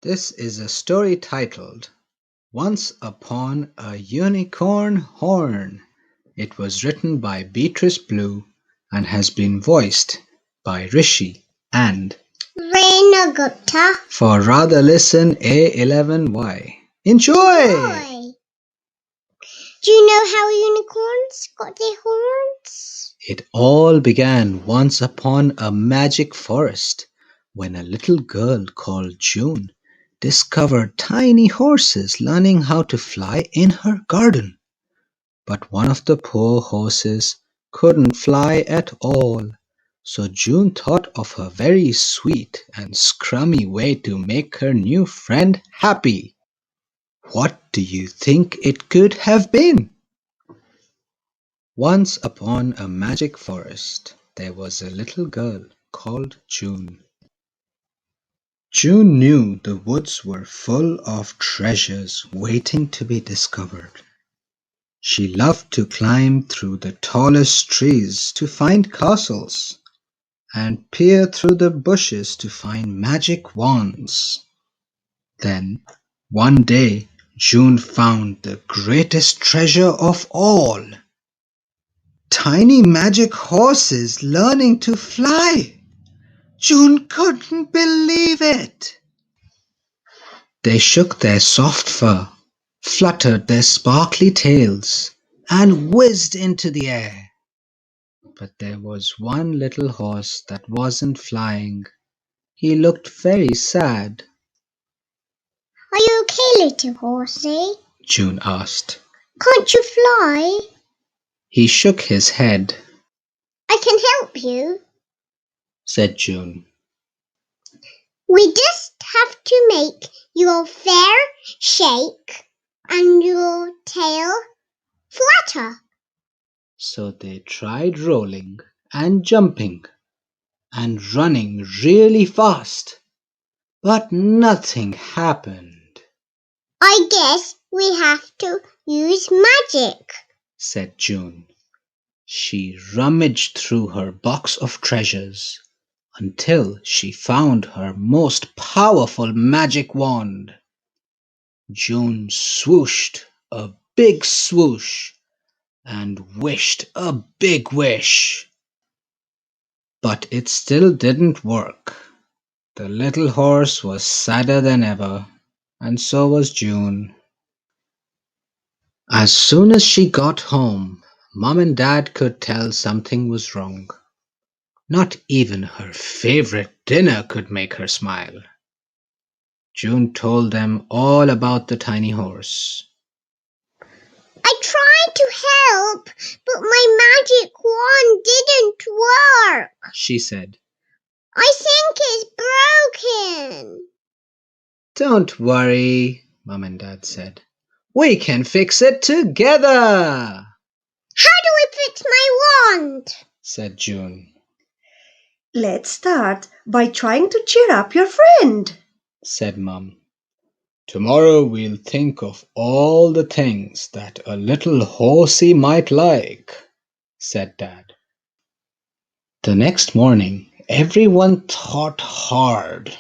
This is a story titled Once Upon a Unicorn Horn. It was written by Beatrice Blue and has been voiced by Rishi and Reena Gupta. for Rather Listen A11Y. Enjoy! Do you know how unicorns got their horns? It all began once upon a magic forest when a little girl called June discovered tiny horses learning how to fly in her garden. But one of the poor horses couldn't fly at all, so June thought of a very sweet and scrummy way to make her new friend happy. What do you think it could have been? Once upon a magic forest, there was a little girl called June. June knew the woods were full of treasures waiting to be discovered. She loved to climb through the tallest trees to find castles, and peer through the bushes to find magic wands. Then, one day, June found the greatest treasure of all. Tiny magic horses learning to fly. June couldn't believe it. They shook their soft fur, fluttered their sparkly tails, and whizzed into the air. But there was one little horse that wasn't flying. He looked very sad. Are you okay, little horsey? June asked. Can't you fly? He shook his head. I can help you, said June. We just have to make your fur shake and your tail flutter. So they tried rolling and jumping and running really fast, but nothing happened. I guess we have to use magic, said June. She rummaged through her box of treasures until she found her most powerful magic wand. June swooshed a big swoosh and wished a big wish. But it still didn't work. The little horse was sadder than ever, and so was June. As soon as she got home, Mom and Dad could tell something was wrong. Not even her favorite dinner could make her smile. June told them all about the tiny horse. I tried to help, but my magic wand didn't work, she said. I think it's broken. Don't worry, Mom and Dad said. We can fix it together. How do I fix my wand? Said June. Let's start by trying to cheer up your friend, said Mum. Tomorrow we'll think of all the things that a little horsey might like, said Dad. The next morning, everyone thought hard.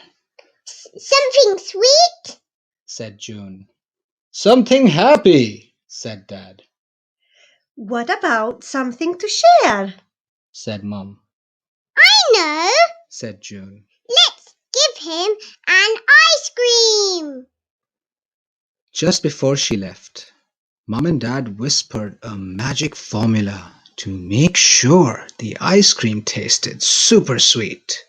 Something sweet, said June. Something happy, said Dad. What about something to share? said Mum. I know, said June. Let's give him an ice cream. Just before she left, Mum and Dad whispered a magic formula to make sure the ice cream tasted super sweet.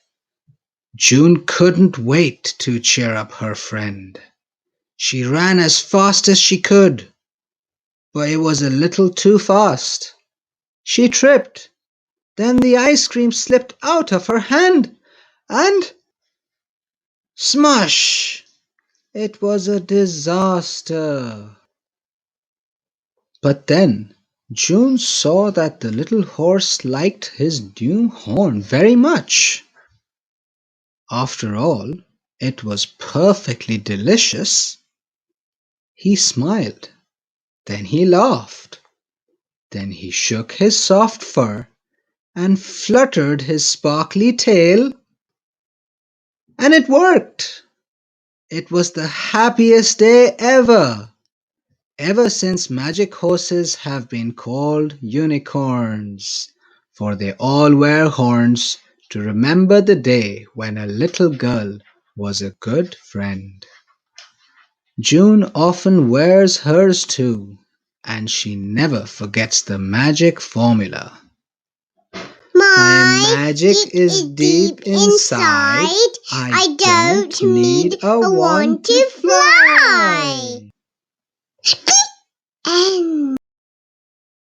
June couldn't wait to cheer up her friend. She ran as fast as she could, but it was a little too fast. She tripped. Then the ice cream slipped out of her hand and smush! It was a disaster. But then June saw that the little horse liked his new horn very much. After all, it was perfectly delicious. He smiled. Then he laughed. Then he shook his soft fur and fluttered his sparkly tail. And it worked. It was the happiest day ever. Ever since magic horses have been called unicorns, for they all wear horns to remember the day when a little girl was a good friend. June often wears hers too, and she never forgets the magic formula. My magic is deep inside. I don't need a wand to fly. End.